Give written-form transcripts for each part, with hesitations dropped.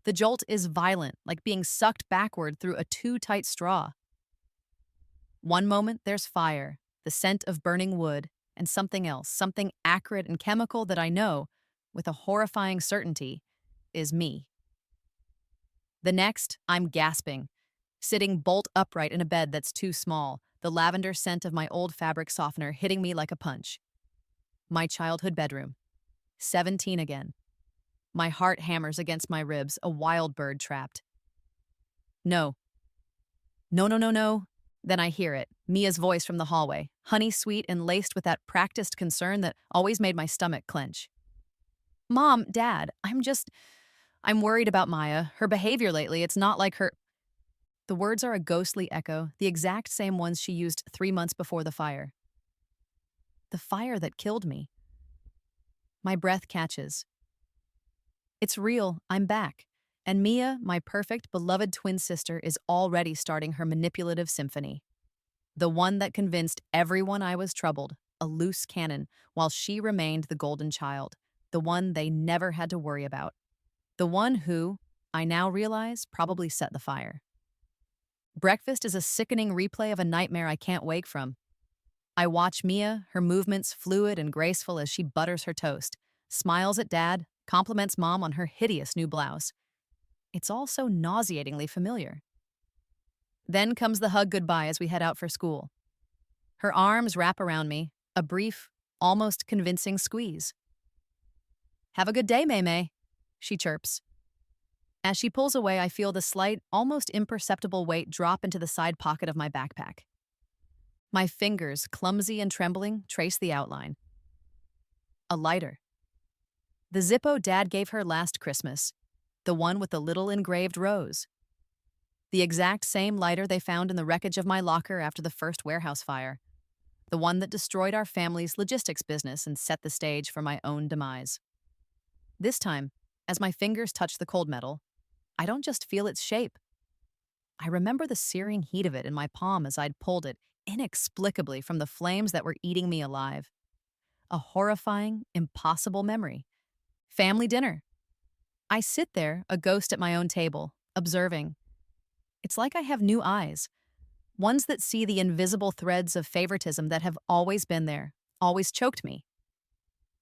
The jolt is violent, like being sucked backward through a too tight straw. One moment there's fire, the scent of burning wood, and something else, something acrid and chemical that I know, with a horrifying certainty, is me. The next, I'm gasping, sitting bolt upright in a bed that's too small, the lavender scent of my old fabric softener hitting me like a punch. My childhood bedroom. 17 again. My heart hammers against my ribs, a wild bird trapped. No. No, no, no, no. Then I hear it, Mia's voice from the hallway, honey sweet and laced with that practiced concern that always made my stomach clench. Mom, Dad, I'm worried about Maya. Her behavior lately, it's not like her. The words are a ghostly echo, the exact same ones she used 3 months before the fire. The fire that killed me. My breath catches. It's real, I'm back. And Mia, my perfect, beloved twin sister, is already starting her manipulative symphony. The one that convinced everyone I was troubled, a loose cannon, while she remained the golden child, the one they never had to worry about. The one who, I now realize, probably set the fire. Breakfast is a sickening replay of a nightmare I can't wake from. I watch Mia, her movements fluid and graceful as she butters her toast, smiles at Dad, compliments Mom on her hideous new blouse. It's all so nauseatingly familiar. Then comes the hug goodbye as we head out for school. Her arms wrap around me, a brief, almost convincing squeeze. Have a good day, May, she chirps. As she pulls away, I feel the slight, almost imperceptible weight drop into the side pocket of my backpack. My fingers, clumsy and trembling, trace the outline. A lighter. The Zippo Dad gave her last Christmas, the one with the little engraved rose. The exact same lighter they found in the wreckage of my locker after the first warehouse fire. The one that destroyed our family's logistics business and set the stage for my own demise. This time, as my fingers touch the cold metal, I don't just feel its shape. I remember the searing heat of it in my palm as I'd pulled it, inexplicably, from the flames that were eating me alive. A horrifying, impossible memory. Family dinner. I sit there, a ghost at my own table, observing. It's like I have new eyes, ones that see the invisible threads of favoritism that have always been there, always choked me.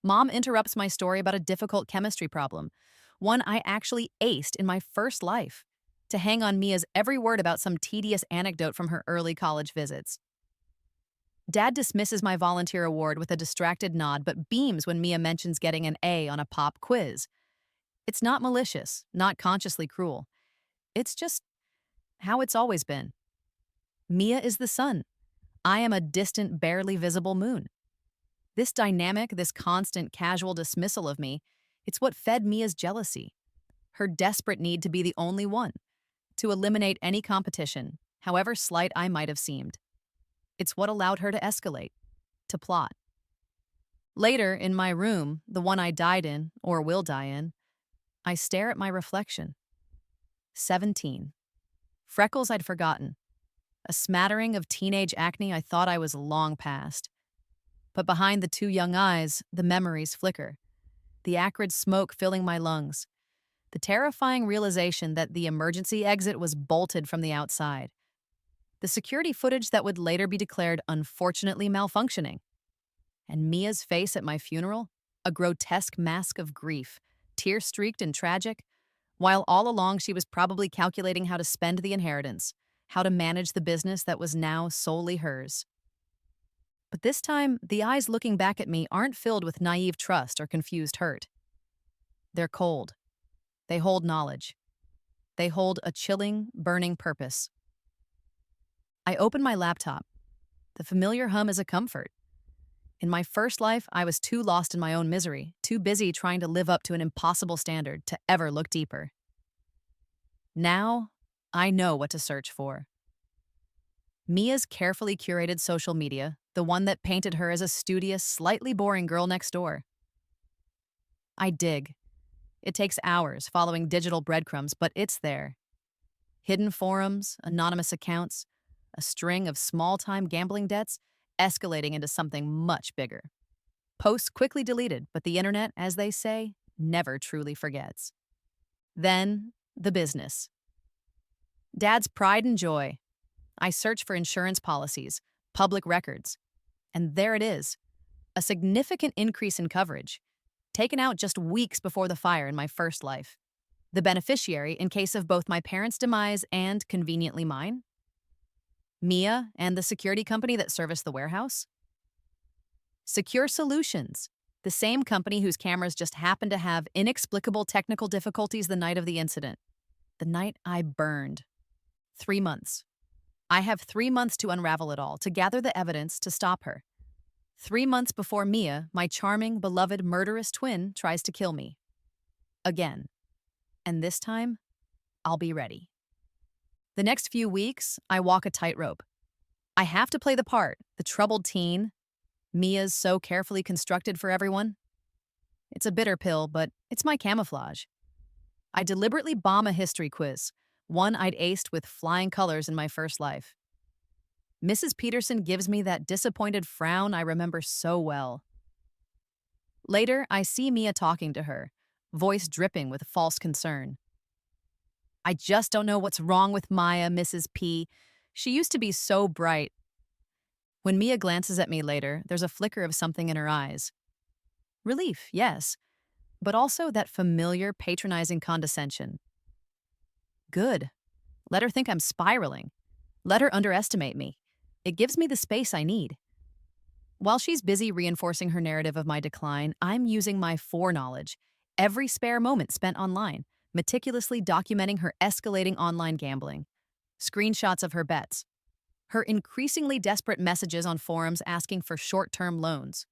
Mom interrupts my story about a difficult chemistry problem, one I actually aced in my first life, to hang on Mia's every word about some tedious anecdote from her early college visits. Dad dismisses my volunteer award with a distracted nod but beams when Mia mentions getting an A on a pop quiz. It's not malicious, not consciously cruel. It's just how it's always been. Mia is the sun. I am a distant, barely visible moon. This dynamic, this constant casual dismissal of me, it's what fed Mia's jealousy. Her desperate need to be the only one, to eliminate any competition, however slight I might have seemed. It's what allowed her to escalate, to plot. Later, in my room, the one I died in, or will die in, I stare at my reflection. 17. Freckles I'd forgotten. A smattering of teenage acne I thought I was long past. But behind the two young eyes, the memories flicker. The acrid smoke filling my lungs. The terrifying realization that the emergency exit was bolted from the outside. The security footage that would later be declared unfortunately malfunctioning. And Mia's face at my funeral, a grotesque mask of grief, tear-streaked and tragic, while all along she was probably calculating how to spend the inheritance, how to manage the business that was now solely hers. But this time, the eyes looking back at me aren't filled with naive trust or confused hurt. They're cold. They hold knowledge. They hold a chilling, burning purpose. I open my laptop. The familiar hum is a comfort. In my first life, I was too lost in my own misery, too busy trying to live up to an impossible standard to ever look deeper. Now, I know what to search for. Mia's carefully curated social media, the one that painted her as a studious, slightly boring girl next door. I dig. It takes hours following digital breadcrumbs, but it's there. Hidden forums, anonymous accounts, a string of small-time gambling debts, escalating into something much bigger. Posts quickly deleted, but the internet, as they say, never truly forgets. Then, The business. Dad's pride and joy. I search for insurance policies, public records, and there it is, a significant increase in coverage, taken out just weeks before the fire in my first life. The beneficiary in case of both my parents' demise and, conveniently, mine? Mia and the security company that serviced the warehouse? Secure Solutions, the same company whose cameras just happened to have inexplicable technical difficulties the night of the incident. The night I burned. 3 months. I have 3 months to unravel it all, to gather the evidence, to stop her. 3 months before Mia, my charming, beloved, murderous twin, tries to kill me. Again. And this time, I'll be ready. The next few weeks, I walk a tightrope. I have to play the part, the troubled teen. Mia's so carefully constructed for everyone. It's a bitter pill, but it's my camouflage. I deliberately bomb a history quiz, one I'd aced with flying colors in my first life. Mrs. Peterson gives me that disappointed frown I remember so well. Later, I see Mia talking to her, voice dripping with false concern. I just don't know what's wrong with Maya, Mrs. P. She used to be so bright. When Mia glances at me later, there's a flicker of something in her eyes. Relief, yes, but also that familiar, patronizing condescension. Good. Let her think I'm spiraling. Let her underestimate me. It gives me the space I need. While she's busy reinforcing her narrative of my decline, I'm using my foreknowledge, every spare moment spent online, meticulously documenting her escalating online gambling, screenshots of her bets, her increasingly desperate messages on forums asking for short-term loans,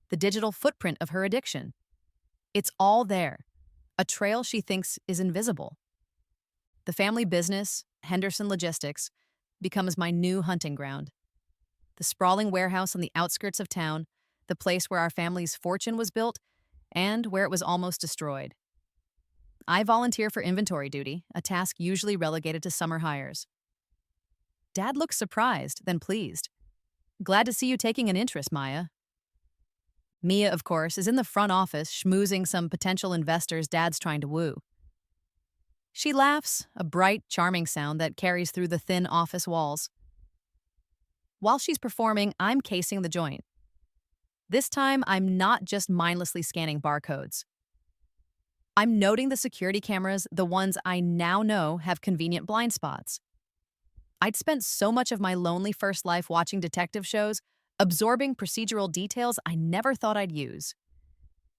the digital footprint of her addiction. It's all there, a trail she thinks is invisible. The family business, Henderson Logistics, becomes my new hunting ground. The sprawling warehouse on the outskirts of town, the place where our family's fortune was built, and where it was almost destroyed. I volunteer for inventory duty, a task usually relegated to summer hires. Dad looks surprised, then pleased. Glad to see you taking an interest, Maya. Mia, of course, is in the front office schmoozing some potential investors Dad's trying to woo. She laughs, a bright, charming sound that carries through the thin office walls. While she's performing, I'm casing the joint. This time, I'm not just mindlessly scanning barcodes. I'm noting the security cameras, the ones I now know have convenient blind spots. I'd spent so much of my lonely first life watching detective shows, absorbing procedural details I never thought I'd use.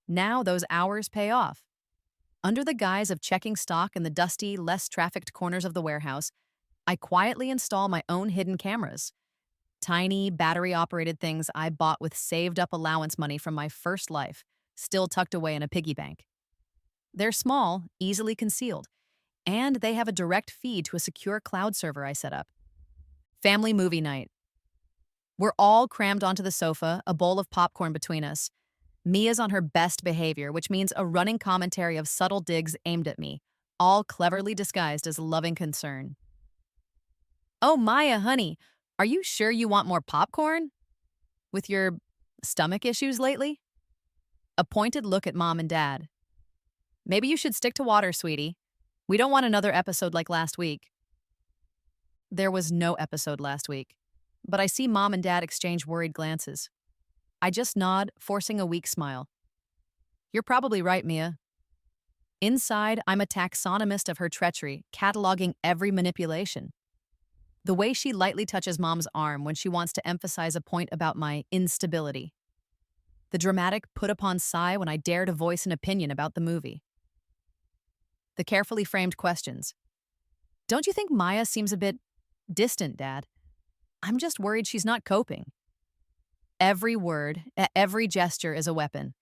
Now those hours pay off. Under the guise of checking stock in the dusty, less trafficked corners of the warehouse, I quietly install my own hidden cameras. Tiny, battery-operated things I bought with saved-up allowance money from my first life, still tucked away in a piggy bank. They're small, easily concealed, and they have a direct feed to a secure cloud server I set up. Family movie night. We're all crammed onto the sofa, a bowl of popcorn between us. Mia's on her best behavior, which means a running commentary of subtle digs aimed at me, all cleverly disguised as loving concern. Oh, Maya, honey, are you sure you want more popcorn? With your stomach issues lately? A pointed look at Mom and Dad. Maybe you should stick to water, sweetie. We don't want another episode like last week. There was no episode last week, but I see Mom and Dad exchange worried glances. I just nod, forcing a weak smile. You're probably right, Mia. Inside, I'm a taxonomist of her treachery, cataloging every manipulation. The way she lightly touches Mom's arm when she wants to emphasize a point about my instability. The dramatic put-upon sigh when I dare to voice an opinion about the movie. The carefully framed questions. Don't you think Maya seems a bit distant, Dad? I'm just worried she's not coping. Every word, every gesture is a weapon,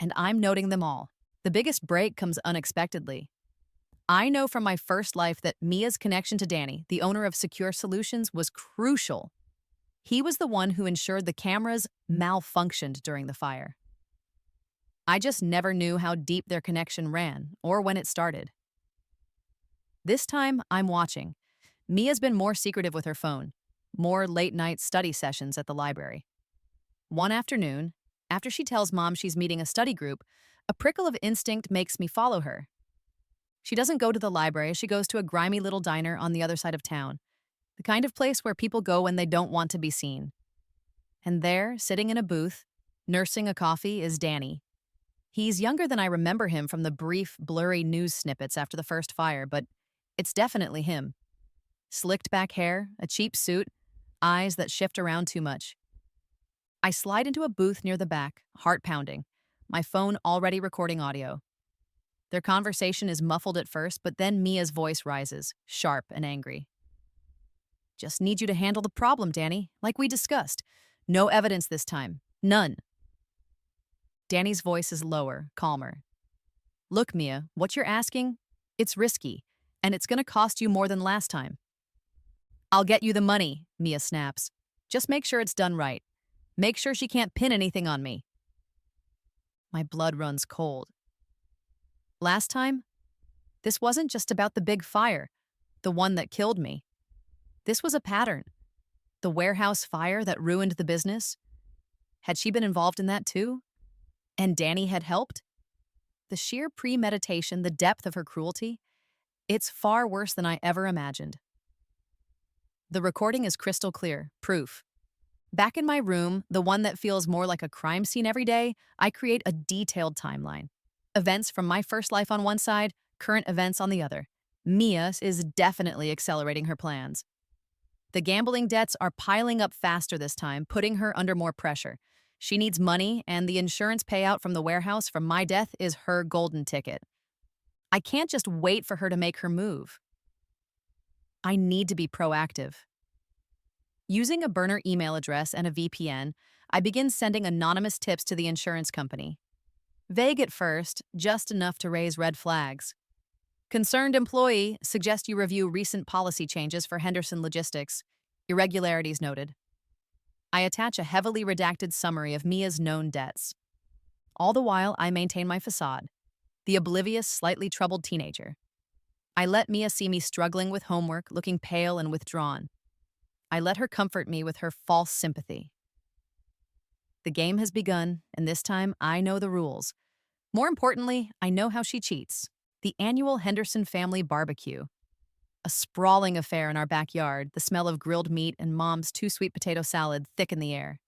and I'm noting them all. The biggest break comes unexpectedly. I know from my first life that Mia's connection to Danny, the owner of Secure Solutions, was crucial. He was the one who ensured the cameras malfunctioned during the fire. I just never knew how deep their connection ran, or when it started. This time, I'm watching. Mia's been more secretive with her phone, more late-night study sessions at the library. One afternoon, after she tells Mom she's meeting a study group, a prickle of instinct makes me follow her. She doesn't go to the library, she goes to a grimy little diner on the other side of town, the kind of place where people go when they don't want to be seen. And there, sitting in a booth, nursing a coffee, is Danny. He's younger than I remember him from the brief, blurry news snippets after the first fire, but it's definitely him. Slicked back hair, a cheap suit, eyes that shift around too much. I slide into a booth near the back, heart pounding, my phone already recording audio. Their conversation is muffled at first, but then Mia's voice rises, sharp and angry. Just need you to handle the problem, Danny, like we discussed. No evidence this time. None. Danny's voice is lower, calmer. Look, Mia, what you're asking, it's risky, and it's gonna cost you more than last time. I'll get you the money, Mia snaps. Just make sure it's done right. Make sure she can't pin anything on me. My blood runs cold. Last time, this wasn't just about the big fire, the one that killed me. This was a pattern. The warehouse fire that ruined the business. Had she been involved in that too? And Danny had helped? The sheer premeditation, the depth of her cruelty, it's far worse than I ever imagined. The recording is crystal clear, proof. Back in my room, the one that feels more like a crime scene every day, I create a detailed timeline. Events from my first life on one side, current events on the other. Mia is definitely accelerating her plans. The gambling debts are piling up faster this time, putting her under more pressure. She needs money, and the insurance payout from the warehouse from my death is her golden ticket. I can't just wait for her to make her move. I need to be proactive. Using a burner email address and a VPN, I begin sending anonymous tips to the insurance company. Vague at first, just enough to raise red flags. Concerned employee, suggest you review recent policy changes for Henderson Logistics. Irregularities noted. I attach a heavily redacted summary of Mia's known debts. All the while, I maintain my facade, the oblivious, slightly troubled teenager. I let Mia see me struggling with homework, looking pale and withdrawn. I let her comfort me with her false sympathy. The game has begun, and this time I know the rules. More importantly, I know how she cheats. The annual Henderson family barbecue. A sprawling affair in our backyard, the smell of grilled meat and Mom's 2 sweet potato salad thick in the air.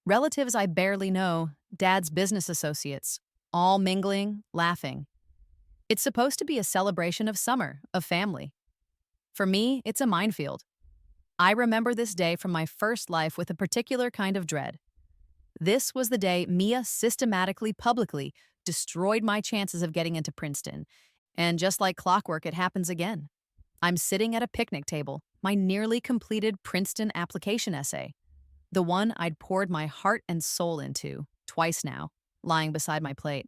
Relatives I barely know, Dad's business associates, all mingling, laughing. It's supposed to be a celebration of summer, of family. For me, it's a minefield. I remember this day from my first life with a particular kind of dread. This was the day Mia systematically, publicly destroyed my chances of getting into Princeton. And just like clockwork, it happens again. I'm sitting at a picnic table, my nearly completed Princeton application essay. The one I'd poured my heart and soul into, twice now, lying beside my plate.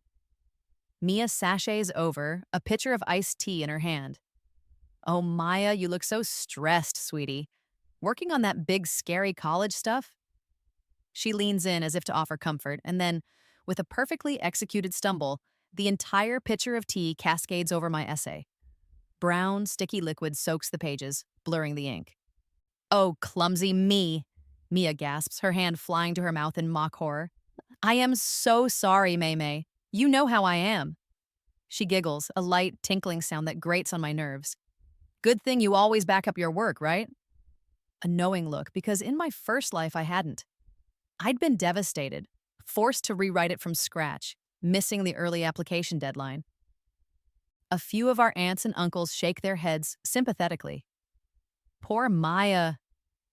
Mia sachets over, a pitcher of iced tea in her hand. Oh, Maya, you look so stressed, sweetie. Working on that big, scary college stuff? She leans in as if to offer comfort, and then, with a perfectly executed stumble, the entire pitcher of tea cascades over my essay. Brown, sticky liquid soaks the pages, blurring the ink. Oh, clumsy me, Mia gasps, her hand flying to her mouth in mock horror. I am so sorry, May. You know how I am. She giggles, a light, tinkling sound that grates on my nerves. Good thing you always back up your work, right? A knowing look, because in my first life I hadn't. I'd been devastated, forced to rewrite it from scratch, missing the early application deadline. A few of our aunts and uncles shake their heads sympathetically. Poor Maya,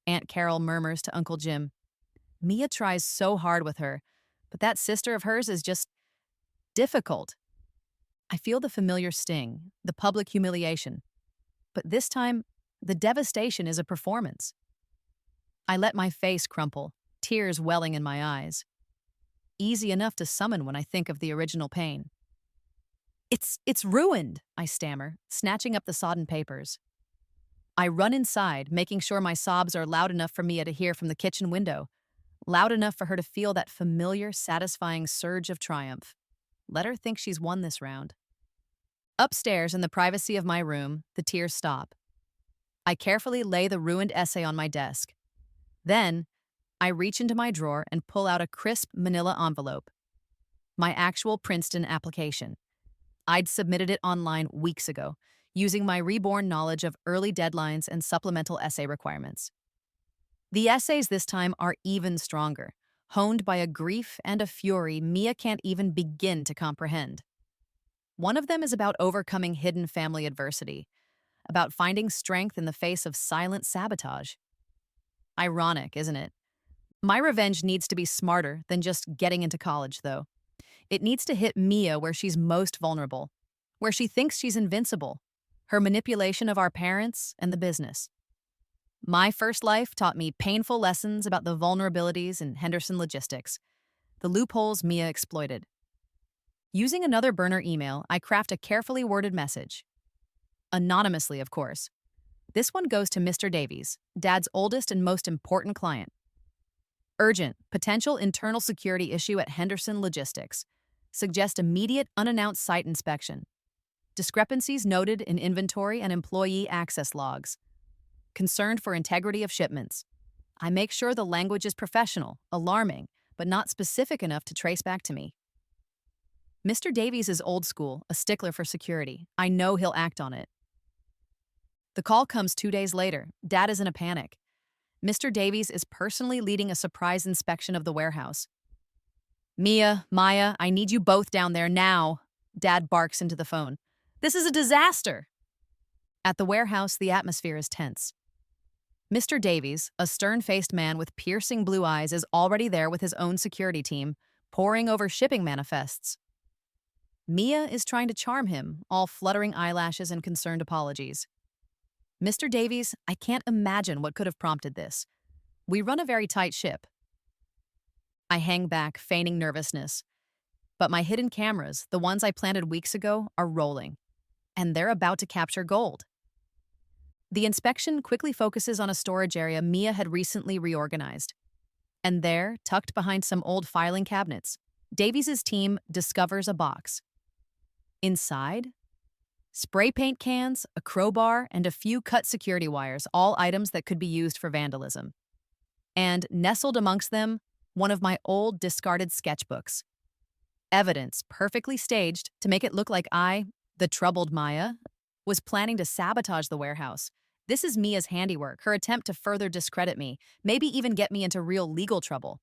Aunt Carol murmurs to Uncle Jim. Mia tries so hard with her, but that sister of hers is just difficult. I feel the familiar sting, the public humiliation. But this time, the devastation is a performance. I let my face crumple, tears welling in my eyes. Easy enough to summon when I think of the original pain. It's ruined, I stammer, snatching up the sodden papers. I run inside, making sure my sobs are loud enough for Mia to hear from the kitchen window, loud enough for her to feel that familiar, satisfying surge of triumph. Let her think she's won this round. Upstairs, in the privacy of my room, the tears stop. I carefully lay the ruined essay on my desk. Then, I reach into my drawer and pull out a crisp manila envelope. My actual Princeton application. I'd submitted it online weeks ago, using my reborn knowledge of early deadlines and supplemental essay requirements. The essays this time are even stronger, honed by a grief and a fury Mia can't even begin to comprehend. One of them is about overcoming hidden family adversity, about finding strength in the face of silent sabotage. Ironic, isn't it? My revenge needs to be smarter than just getting into college, though. It needs to hit Mia where she's most vulnerable, where she thinks she's invincible, her manipulation of our parents and the business. My first life taught me painful lessons about the vulnerabilities in Henderson logistics, the loopholes Mia exploited. Using another burner email, I craft a carefully worded message. Anonymously, of course. This one goes to Mr. Davies, Dad's oldest and most important client. Urgent, potential internal security issue at Henderson Logistics. Suggest immediate unannounced site inspection. Discrepancies noted in inventory and employee access logs. Concerned for integrity of shipments. I make sure the language is professional, alarming, but not specific enough to trace back to me. Mr. Davies is old school, a stickler for security. I know he'll act on it. The call comes 2 days later. Dad is in a panic. Mr. Davies is personally leading a surprise inspection of the warehouse. Mia, Maya, I need you both down there now, Dad barks into the phone. This is a disaster. At the warehouse, the atmosphere is tense. Mr. Davies, a stern-faced man with piercing blue eyes, is already there with his own security team, poring over shipping manifests. Mia is trying to charm him, all fluttering eyelashes and concerned apologies. Mr. Davies, I can't imagine what could have prompted this. We run a very tight ship. I hang back, feigning nervousness. But my hidden cameras, the ones I planted weeks ago, are rolling. And they're about to capture gold. The inspection quickly focuses on a storage area Mia had recently reorganized. And there, tucked behind some old filing cabinets, Davies' team discovers a box. Inside, spray paint cans, a crowbar, and a few cut security wires, all items that could be used for vandalism. And nestled amongst them, one of my old discarded sketchbooks. Evidence perfectly staged to make it look like I, the troubled Maya, was planning to sabotage the warehouse. This is Mia's handiwork, her attempt to further discredit me, maybe even get me into real legal trouble.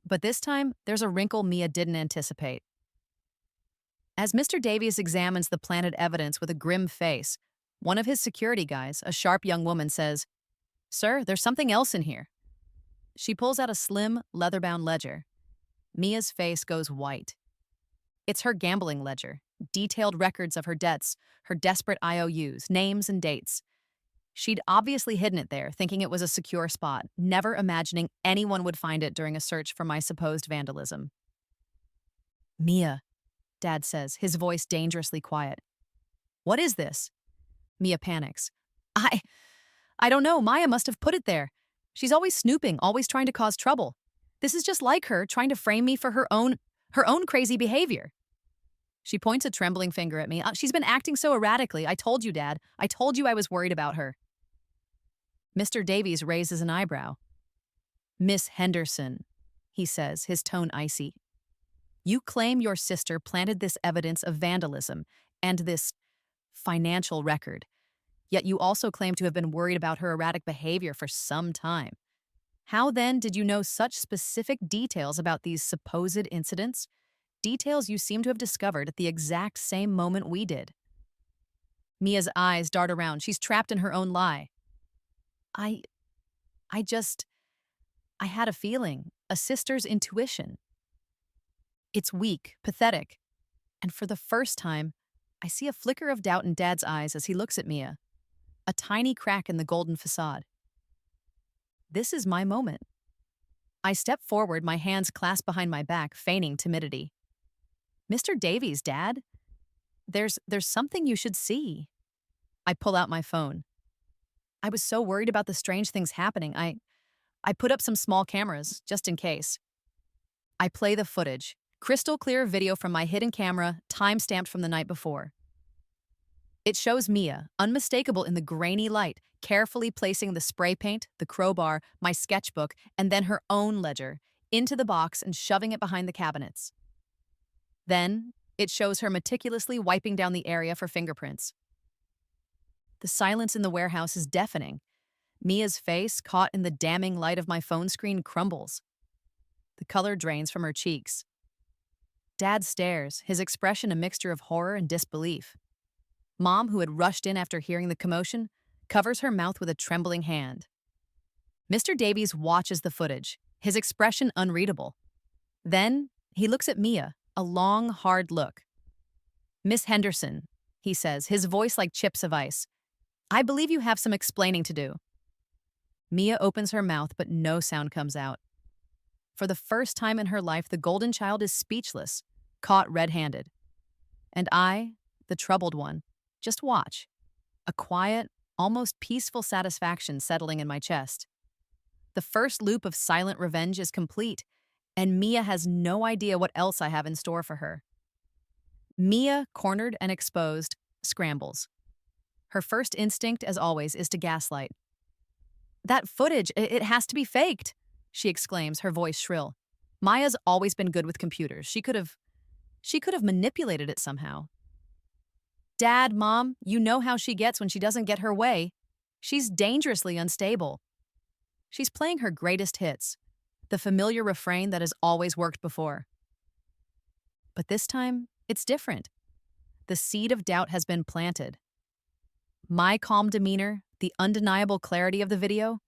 But this time, there's a wrinkle Mia didn't anticipate. As Mr. Davies examines the planted evidence with a grim face, one of his security guys, a sharp young woman, says, "Sir, there's something else in here." She pulls out a slim, leather-bound ledger. Mia's face goes white. It's her gambling ledger, detailed records of her debts, her desperate IOUs, names and dates. She'd obviously hidden it there, thinking it was a secure spot, never imagining anyone would find it during a search for my supposed vandalism. "Mia," Dad says, his voice dangerously quiet. "What is this?" Mia panics. I don't know. Maya must have put it there. She's always snooping, always trying to cause trouble. This is just like her, trying to frame me for her own crazy behavior." She points a trembling finger at me. "She's been acting so erratically. I told you, Dad. I told you I was worried about her." Mr. Davies raises an eyebrow. "Miss Henderson," he says, his tone icy. "You claim your sister planted this evidence of vandalism and this financial record, yet you also claim to have been worried about her erratic behavior for some time. How then did you know such specific details about these supposed incidents? Details you seem to have discovered at the exact same moment we did." Mia's eyes dart around. She's trapped in her own lie. I had a feeling, a sister's intuition. It's weak, pathetic, and for the first time, I see a flicker of doubt in Dad's eyes as he looks at Mia, a tiny crack in the golden facade. This is my moment. I step forward, my hands clasped behind my back, feigning timidity. "Mr. Davies, Dad, there's something you should see." I pull out my phone. I was so worried about the strange things happening. I put up some small cameras, just in case. I play the footage. Crystal clear video from my hidden camera, time-stamped from the night before. It shows Mia, unmistakable in the grainy light, carefully placing the spray paint, the crowbar, my sketchbook, and then her own ledger, into the box and shoving it behind the cabinets. Then, It shows her meticulously wiping down the area for fingerprints. The silence in the warehouse is deafening. Mia's face, caught in the damning light of my phone screen, crumbles. The color drains from her cheeks. Dad stares, his expression a mixture of horror and disbelief. Mom, who had rushed in after hearing the commotion, covers her mouth with a trembling hand. Mr. Davies watches the footage, his expression unreadable. Then, he looks at Mia, a long, hard look. "Miss Henderson," he says, his voice like chips of ice, "I believe you have some explaining to do." Mia opens her mouth, but no sound comes out. For the first time in her life, the golden child is speechless, caught red-handed. And I, the troubled one, just watch. A quiet, almost peaceful satisfaction settling in my chest. The first loop of silent revenge is complete, and Mia has no idea what else I have in store for her. Mia, cornered and exposed, scrambles. Her first instinct, as always, is to gaslight. "That footage, it has to be faked," she exclaims, her voice shrill. "Maya's always been good with computers. She could have manipulated it somehow." "Dad, Mom, you know how she gets when she doesn't get her way. She's dangerously unstable." She's playing her greatest hits, the familiar refrain that has always worked before. But this time, it's different. The seed of doubt has been planted. My calm demeanor, the undeniable clarity of the video,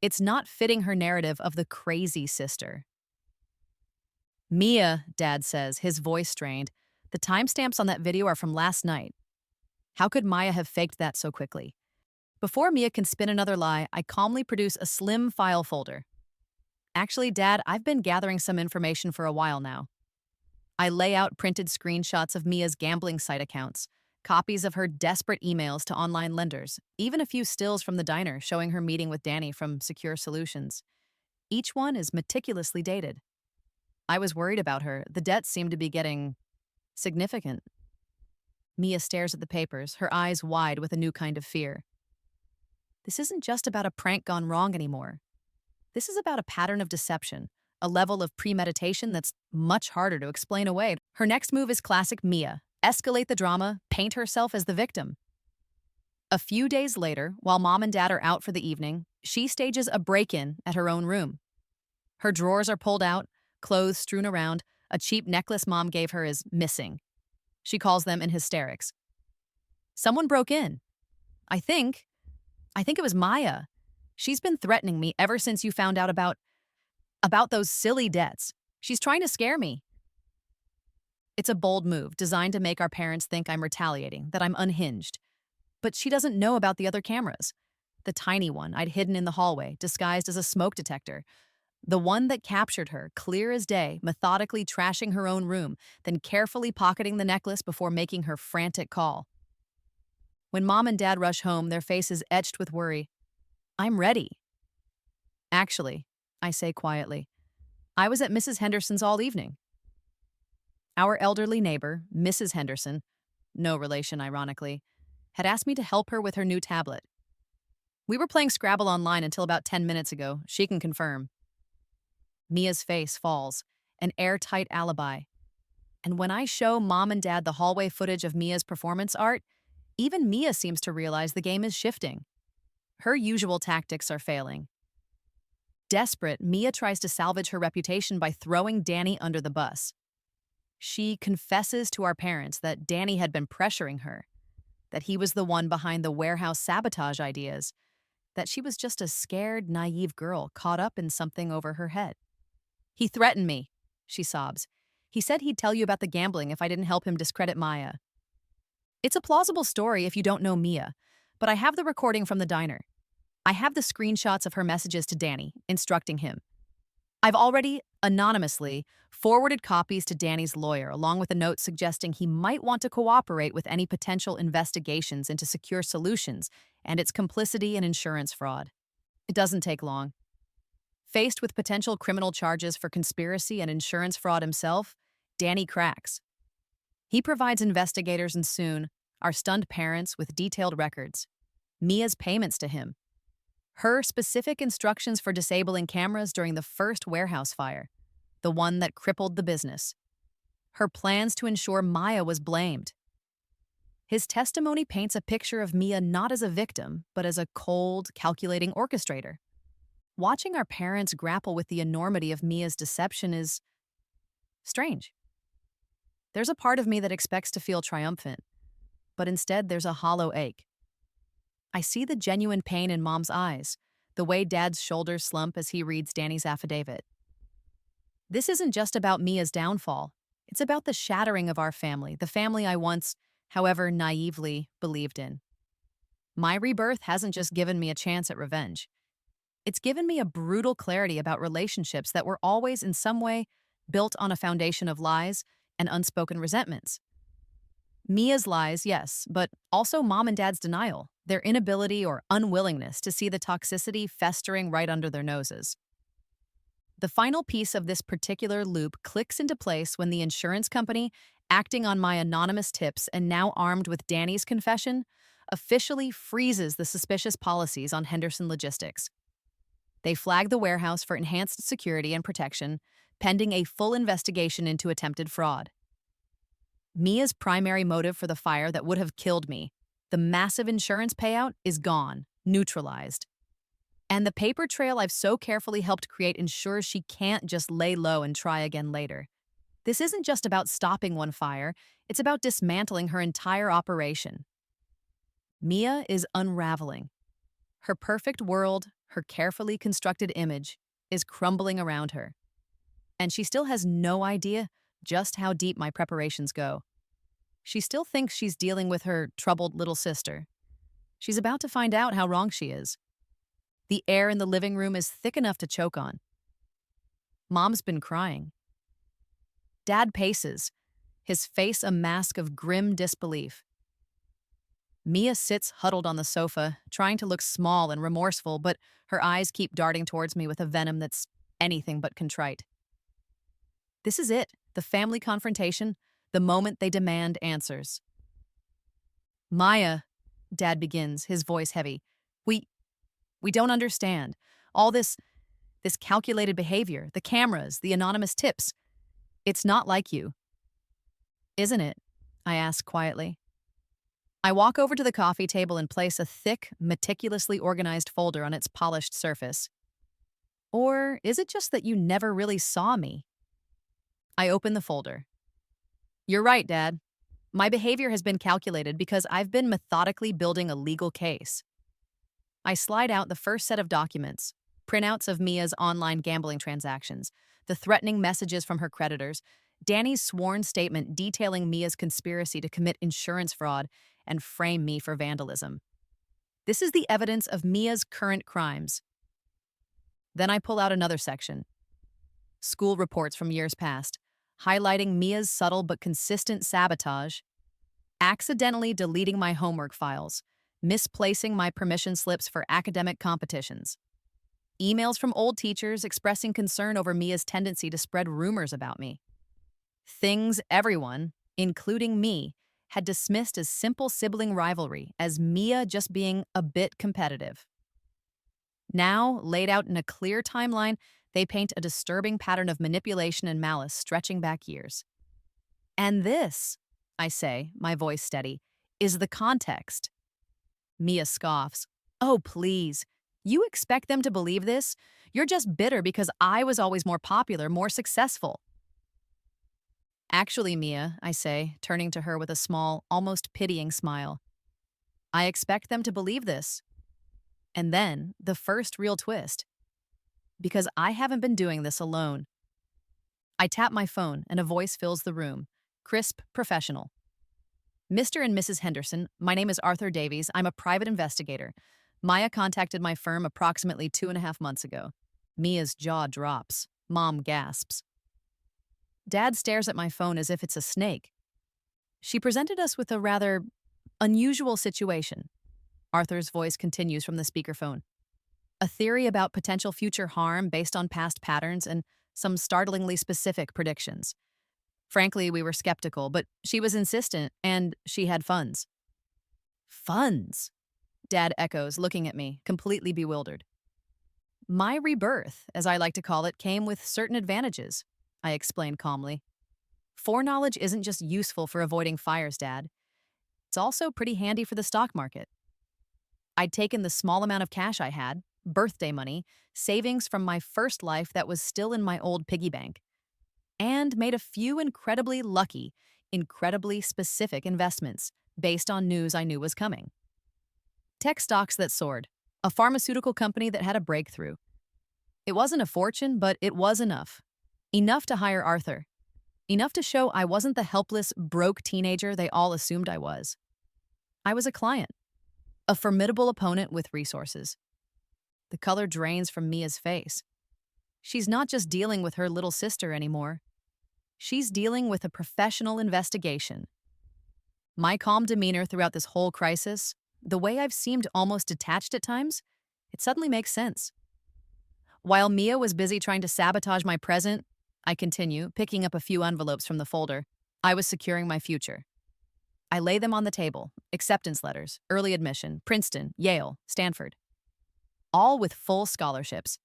it's not fitting her narrative of the crazy sister. "Mia," Dad says, his voice strained, "the timestamps on that video are from last night. How could Maya have faked that so quickly?" Before Mia can spin another lie, I calmly produce a slim file folder. "Actually, Dad, I've been gathering some information for a while now." I lay out printed screenshots of Mia's gambling site accounts, copies of her desperate emails to online lenders, even a few stills from the diner showing her meeting with Danny from Secure Solutions. Each one is meticulously dated. I was worried about her. The debts seemed to be getting significant. Mia stares at the papers, her eyes wide with a new kind of fear. This isn't just about a prank gone wrong anymore. This is about a pattern of deception, a level of premeditation that's much harder to explain away. Her next move is classic Mia: escalate the drama, paint herself as the victim. A few days later, while Mom and Dad are out for the evening, she stages a break-in at her own room. Her drawers are pulled out, clothes strewn around, a cheap necklace Mom gave her is missing. She calls them in hysterics. "Someone broke in. I think it was Maya. She's been threatening me ever since you found out about those silly debts. She's trying to scare me." It's a bold move designed to make our parents think I'm retaliating, that I'm unhinged. But she doesn't know about the other cameras. The tiny one I'd hidden in the hallway, disguised as a smoke detector. The one that captured her, clear as day, methodically trashing her own room, then carefully pocketing the necklace before making her frantic call. When Mom and Dad rush home, their faces etched with worry. "I'm ready." "Actually," I say quietly, "I was at Mrs. Henderson's all evening." Our elderly neighbor, Mrs. Henderson, no relation ironically, had asked me to help her with her new tablet. "We were playing Scrabble online until about 10 minutes ago. She can confirm." Mia's face falls, an airtight alibi. And when I show Mom and Dad the hallway footage of Mia's performance art, even Mia seems to realize the game is shifting. Her usual tactics are failing. Desperate, Mia tries to salvage her reputation by throwing Danny under the bus. She confesses to our parents that Danny had been pressuring her, that he was the one behind the warehouse sabotage ideas, that she was just a scared, naive girl caught up in something over her head. "He threatened me," she sobs. "He said he'd tell you about the gambling if I didn't help him discredit Maya." It's a plausible story if you don't know Mia, but I have the recording from the diner. I have the screenshots of her messages to Danny, instructing him. I've already, anonymously, forwarded copies to Danny's lawyer, along with a note suggesting he might want to cooperate with any potential investigations into Secure Solutions and its complicity in insurance fraud. It doesn't take long. Faced with potential criminal charges for conspiracy and insurance fraud himself, Danny cracks. He provides investigators and soon, our stunned parents with detailed records. Mia's payments to him. Her specific instructions for disabling cameras during the first warehouse fire, the one that crippled the business. her plans to ensure Maya was blamed. His testimony paints a picture of Mia not as a victim, but as a cold, calculating orchestrator. Watching our parents grapple with the enormity of Mia's deception is strange. There's a part of me that expects to feel triumphant, but instead there's a hollow ache. I see the genuine pain in Mom's eyes, the way Dad's shoulders slump as he reads Danny's affidavit. This isn't just about Mia's downfall. It's about the shattering of our family, the family I once, however naively, believed in. My rebirth hasn't just given me a chance at revenge. It's given me a brutal clarity about relationships that were always in some way built on a foundation of lies and unspoken resentments. Mia's lies, yes, but also Mom and Dad's denial, their inability or unwillingness to see the toxicity festering right under their noses. The final piece of this particular loop clicks into place when the insurance company, acting on my anonymous tips and now armed with Danny's confession, officially freezes the suspicious policies on Henderson Logistics. They flag the warehouse for enhanced security and protection, pending a full investigation into attempted fraud. Mia's primary motive for the fire that would have killed me, the massive insurance payout, is gone, neutralized. And the paper trail I've so carefully helped create ensures she can't just lay low and try again later. This isn't just about stopping one fire, it's about dismantling her entire operation. Mia is unraveling. Her perfect world, her carefully constructed image, is crumbling around her. And she still has no idea just how deep my preparations go. She still thinks she's dealing with her troubled little sister. She's about to find out how wrong she is. The air in the living room is thick enough to choke on. Mom's been crying. Dad paces, his face a mask of grim disbelief. Mia sits huddled on the sofa, trying to look small and remorseful, but her eyes keep darting towards me with a venom that's anything but contrite. This is it, the family confrontation, the moment they demand answers. Maya, Dad begins, his voice heavy. We don't understand. All this calculated behavior, the cameras, the anonymous tips. It's not like you. Isn't it? I ask quietly. I walk over to the coffee table and place a thick, meticulously organized folder on its polished surface. Or is it just that you never really saw me? I open the folder. You're right, Dad. My behavior has been calculated because I've been methodically building a legal case. I slide out the first set of documents, printouts of Mia's online gambling transactions, the threatening messages from her creditors, Danny's sworn statement detailing Mia's conspiracy to commit insurance fraud and frame me for vandalism. This is the evidence of Mia's current crimes. Then I pull out another section. School reports from years past, highlighting Mia's subtle but consistent sabotage, accidentally deleting my homework files, misplacing my permission slips for academic competitions, emails from old teachers expressing concern over Mia's tendency to spread rumors about me. Things everyone, including me, had dismissed as simple sibling rivalry, as Mia just being a bit competitive. Now, laid out in a clear timeline, they paint a disturbing pattern of manipulation and malice stretching back years. And this, I say, my voice steady, is the context. Mia scoffs. Oh, please. You expect them to believe this? You're just bitter because I was always more popular, more successful. Actually, Mia, I say, turning to her with a small, almost pitying smile. I expect them to believe this. And then, the first real twist. Because I haven't been doing this alone. I tap my phone and a voice fills the room. Crisp, professional. Mr. and Mrs. Henderson, my name is Arthur Davies. I'm a private investigator. Maya contacted my firm approximately 2.5 months ago. Mia's jaw drops. Mom gasps. Dad stares at my phone as if it's a snake. She presented us with a rather unusual situation. Arthur's voice continues from the speakerphone. A theory about potential future harm based on past patterns and some startlingly specific predictions. Frankly, we were skeptical, but she was insistent, and she had funds. Funds? Dad echoes, looking at me, completely bewildered. My rebirth, as I like to call it, came with certain advantages, I explained calmly. Foreknowledge isn't just useful for avoiding fires, Dad. It's also pretty handy for the stock market. I'd taken the small amount of cash I had, birthday money, savings from my first life that was still in my old piggy bank, and made a few incredibly lucky, incredibly specific investments based on news I knew was coming. Tech stocks that soared, a pharmaceutical company that had a breakthrough. It wasn't a fortune, but it was enough. Enough to hire Arthur. Enough to show I wasn't the helpless, broke teenager they all assumed I was. I was a client, a formidable opponent with resources. The color drains from Mia's face. She's not just dealing with her little sister anymore. She's dealing with a professional investigation. My calm demeanor throughout this whole crisis, the way I've seemed almost detached at times, it suddenly makes sense. While Mia was busy trying to sabotage my present, I continue, picking up a few envelopes from the folder. I was securing my future. I lay them on the table, acceptance letters, early admission, Princeton, Yale, Stanford. All with full scholarships.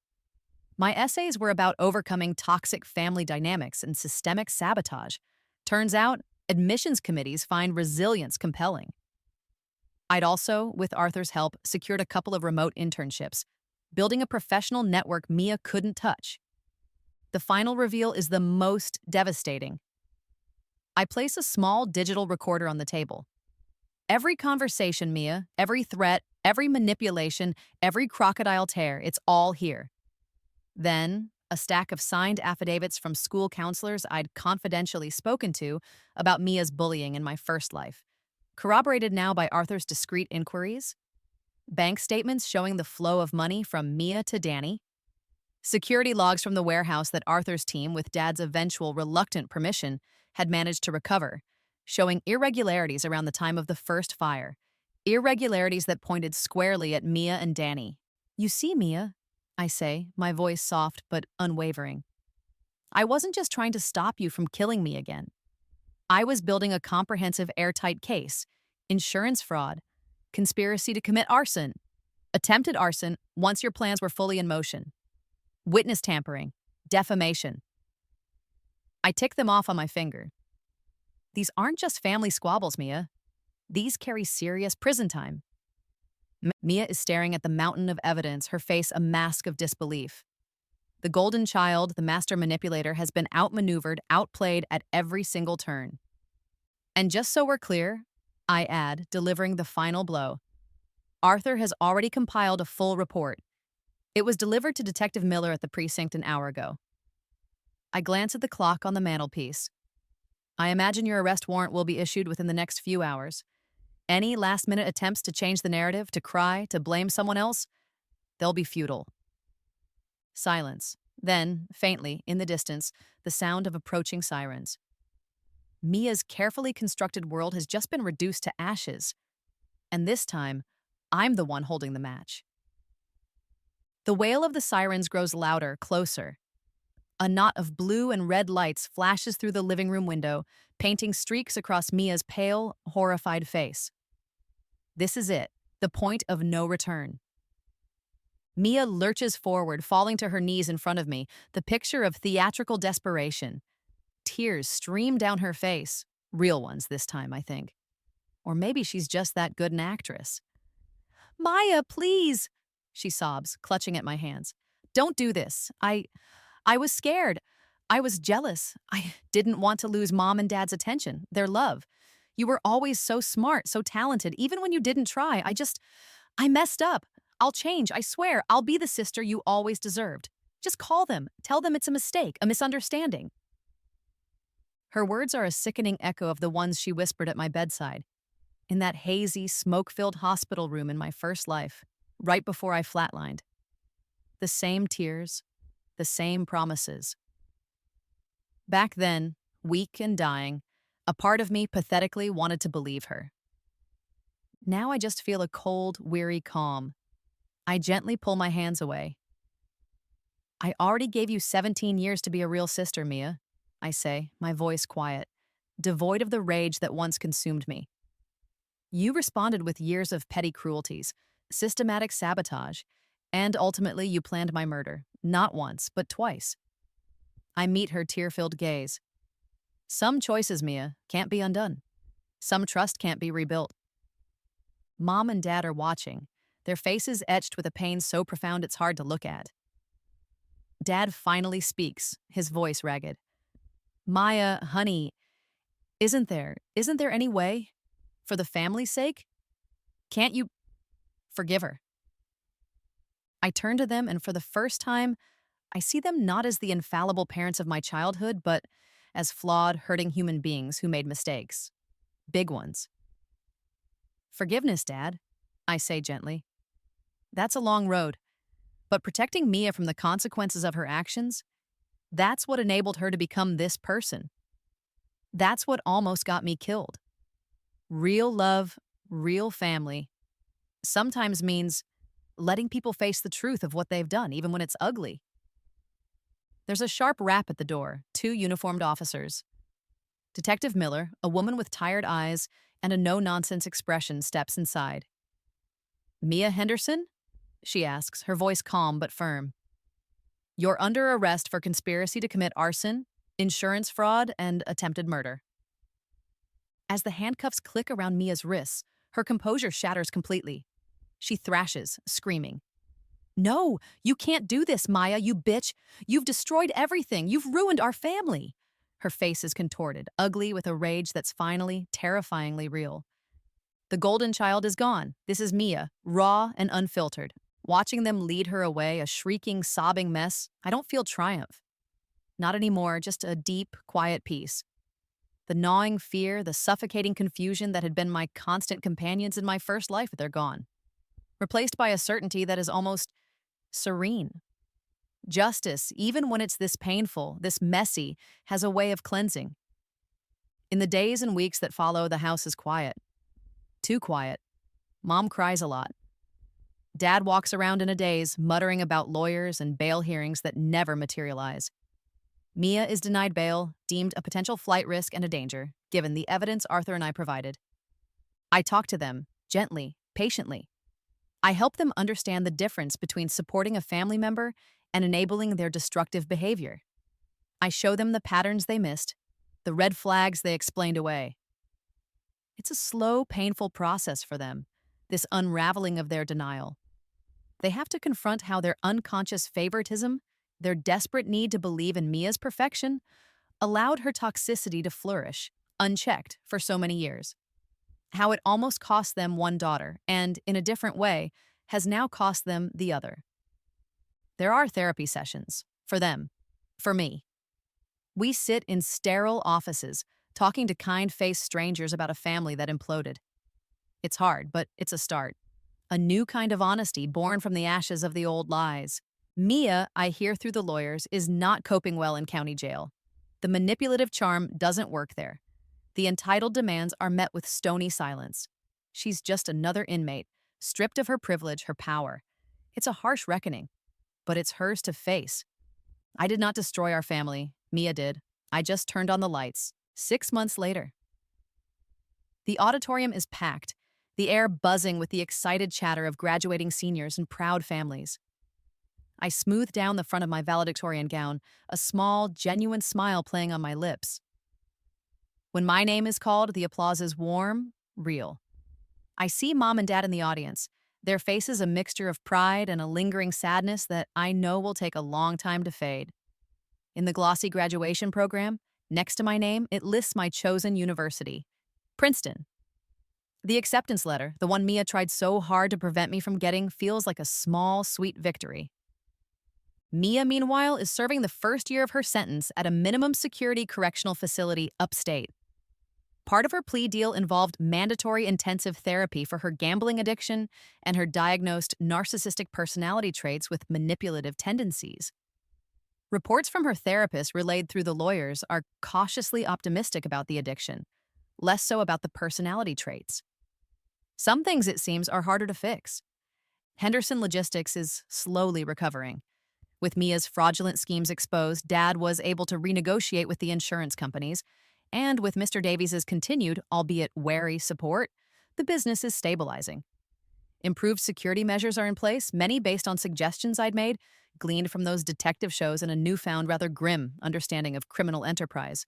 My essays were about overcoming toxic family dynamics and systemic sabotage. Turns out, admissions committees find resilience compelling. I'd also, with Arthur's help, secured a couple of remote internships, building a professional network Mia couldn't touch. The final reveal is the most devastating. I place a small digital recorder on the table. Every conversation, Mia, every threat, every manipulation, every crocodile tear, it's all here. Then, a stack of signed affidavits from school counselors I'd confidentially spoken to about Mia's bullying in my first life, corroborated now by Arthur's discreet inquiries. Bank statements showing the flow of money from Mia to Danny. Security logs from the warehouse that Arthur's team, with Dad's eventual reluctant permission, had managed to recover, showing irregularities around the time of the first fire. Irregularities that pointed squarely at Mia and Danny. "You see, Mia," I say, my voice soft but unwavering. "I wasn't just trying to stop you from killing me again. I was building a comprehensive airtight case, insurance fraud, conspiracy to commit arson, attempted arson once your plans were fully in motion, witness tampering, defamation." I tick them off on my finger. These aren't just family squabbles, Mia. These carry serious prison time. Mia is staring at the mountain of evidence, her face a mask of disbelief. The golden child, the master manipulator, has been outmaneuvered, outplayed at every single turn. And just so we're clear, I add, delivering the final blow, Arthur has already compiled a full report. It was delivered to Detective Miller at the precinct an hour ago. I glance at the clock on the mantelpiece. I imagine your arrest warrant will be issued within the next few hours. Any last-minute attempts to change the narrative, to cry, to blame someone else, they'll be futile. Silence. Then, faintly, in the distance, the sound of approaching sirens. Mia's carefully constructed world has just been reduced to ashes. And this time, I'm the one holding the match. The wail of the sirens grows louder, closer. A knot of blue and red lights flashes through the living room window, painting streaks across Mia's pale, horrified face. This is it, the point of no return. Mia lurches forward, falling to her knees in front of me, the picture of theatrical desperation. Tears stream down her face, real ones this time, I think. Or maybe she's just that good an actress. "Maya, please," she sobs, clutching at my hands. "Don't do this. I was scared. I was jealous. I didn't want to lose Mom and Dad's attention, their love. You were always so smart, so talented, even when you didn't try. I messed up. I'll change, I swear. I'll be the sister you always deserved. Just call them. Tell them it's a mistake, a misunderstanding." Her words are a sickening echo of the ones she whispered at my bedside, in that hazy, smoke-filled hospital room in my first life, right before I flatlined. The same tears, the same promises. Back then, weak and dying, a part of me pathetically wanted to believe her. Now I just feel a cold, weary calm. I gently pull my hands away. "I already gave you 17 years to be a real sister, Mia," I say, my voice quiet, devoid of the rage that once consumed me. "You responded with years of petty cruelties, systematic sabotage, and ultimately you planned my murder, not once, but twice." I meet her tear-filled gaze. Some choices, Mia, can't be undone. Some trust can't be rebuilt. Mom and Dad are watching, their faces etched with a pain so profound it's hard to look at. Dad finally speaks, his voice ragged. Maya, honey, isn't there any way? For the family's sake? Can't you forgive her? I turn to them, and for the first time, I see them not as the infallible parents of my childhood, but as flawed, hurting human beings who made mistakes. Big ones. Forgiveness, Dad, I say gently. That's a long road, but protecting Mia from the consequences of her actions, that's what enabled her to become this person. That's what almost got me killed. Real love, real family, sometimes means letting people face the truth of what they've done, even when it's ugly. There's a sharp rap at the door, two uniformed officers. Detective Miller, a woman with tired eyes and a no-nonsense expression, steps inside. Mia Henderson? She asks, her voice calm but firm. You're under arrest for conspiracy to commit arson, insurance fraud, and attempted murder. As the handcuffs click around Mia's wrists, her composure shatters completely. She thrashes, screaming. No, you can't do this, Maya, you bitch. You've destroyed everything. You've ruined our family. Her face is contorted, ugly with a rage that's finally, terrifyingly real. The golden child is gone. This is Mia, raw and unfiltered. Watching them lead her away, a shrieking, sobbing mess, I don't feel triumph. Not anymore, just a deep, quiet peace. The gnawing fear, the suffocating confusion that had been my constant companions in my first life, they're gone. Replaced by a certainty that is almost serene. Justice, even when it's this painful, this messy, has a way of cleansing. In the days and weeks that follow, the house is quiet. Too quiet. Mom cries a lot. Dad walks around in a daze, muttering about lawyers and bail hearings that never materialize. Mia is denied bail, deemed a potential flight risk and a danger, given the evidence Arthur and I provided. I talk to them, gently, patiently. I help them understand the difference between supporting a family member and enabling their destructive behavior. I show them the patterns they missed, the red flags they explained away. It's a slow, painful process for them, this unraveling of their denial. They have to confront how their unconscious favoritism, their desperate need to believe in Mia's perfection, allowed her toxicity to flourish, unchecked, for so many years. How it almost cost them one daughter, and, in a different way, has now cost them the other. There are therapy sessions, for them, for me. We sit in sterile offices, talking to kind-faced strangers about a family that imploded. It's hard, but it's a start. A new kind of honesty born from the ashes of the old lies. Mia, I hear through the lawyers, is not coping well in county jail. The manipulative charm doesn't work there. The entitled demands are met with stony silence. She's just another inmate, stripped of her privilege, her power. It's a harsh reckoning, but it's hers to face. I did not destroy our family. Mia did. I just turned on the lights. 6 months later. The auditorium is packed, the air buzzing with the excited chatter of graduating seniors and proud families. I smooth down the front of my valedictorian gown, a small, genuine smile playing on my lips. When my name is called, the applause is warm, real. I see Mom and Dad in the audience, their faces a mixture of pride and a lingering sadness that I know will take a long time to fade. In the glossy graduation program, next to my name, it lists my chosen university, Princeton. The acceptance letter, the one Mia tried so hard to prevent me from getting, feels like a small, sweet victory. Mia, meanwhile, is serving the first year of her sentence at a minimum security correctional facility upstate. Part of her plea deal involved mandatory intensive therapy for her gambling addiction and her diagnosed narcissistic personality traits with manipulative tendencies. Reports from her therapist relayed through the lawyers are cautiously optimistic about the addiction, less so about the personality traits. Some things, it seems, are harder to fix. Henderson Logistics is slowly recovering. With Mia's fraudulent schemes exposed, Dad was able to renegotiate with the insurance companies, and with Mr. Davies's continued, albeit wary, support, the business is stabilizing. Improved security measures are in place, many based on suggestions I'd made, gleaned from those detective shows and a newfound, rather grim understanding of criminal enterprise.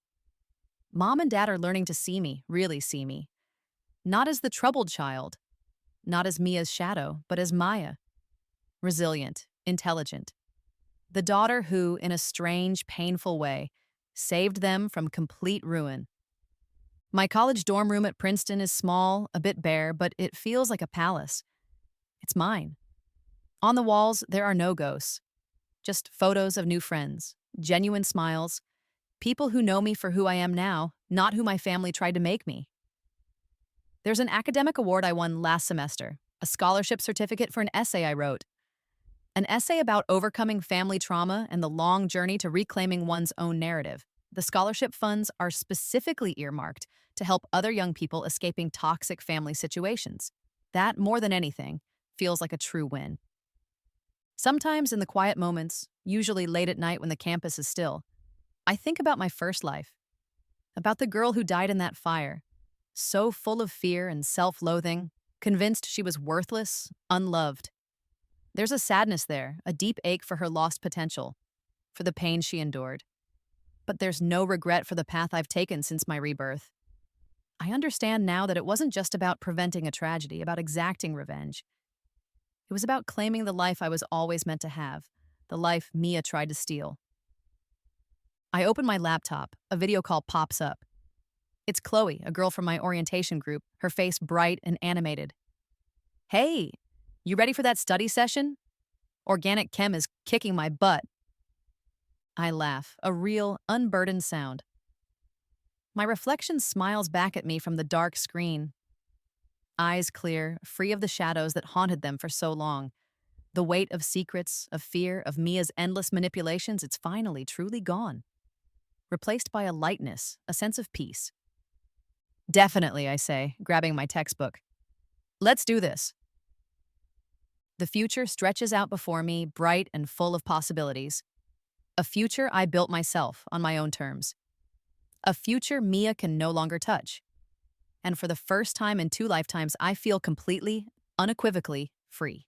Mom and dad are learning to see me, really see me. Not as the troubled child, not as Mia's shadow, but as Maya. Resilient, intelligent. The daughter who, in a strange, painful way, saved them from complete ruin. My college dorm room at Princeton is small, a bit bare, but it feels like a palace. It's mine. On the walls, there are no ghosts, just photos of new friends, genuine smiles, people who know me for who I am now, not who my family tried to make me. There's an academic award I won last semester, a scholarship certificate for an essay I wrote. An essay about overcoming family trauma and the long journey to reclaiming one's own narrative. The scholarship funds are specifically earmarked to help other young people escaping toxic family situations. That, more than anything, feels like a true win. Sometimes in the quiet moments, usually late at night when the campus is still, I think about my first life, about the girl who died in that fire, so full of fear and self-loathing, convinced she was worthless, unloved. There's a sadness there, a deep ache for her lost potential, for the pain she endured. But there's no regret for the path I've taken since my rebirth. I understand now that it wasn't just about preventing a tragedy, about exacting revenge. It was about claiming the life I was always meant to have, the life Mia tried to steal. I open my laptop, a video call pops up. It's Chloe, a girl from my orientation group, her face bright and animated. "Hey, you ready for that study session? Organic chem is kicking my butt." I laugh, a real, unburdened sound. My reflection smiles back at me from the dark screen. Eyes clear, free of the shadows that haunted them for so long. The weight of secrets, of fear, of Mia's endless manipulations, it's finally truly gone. Replaced by a lightness, a sense of peace. "Definitely," I say, grabbing my textbook. "Let's do this." The future stretches out before me, bright and full of possibilities. A future I built myself on my own terms. A future Mia can no longer touch. And for the first time in 2 lifetimes, I feel completely, unequivocally free.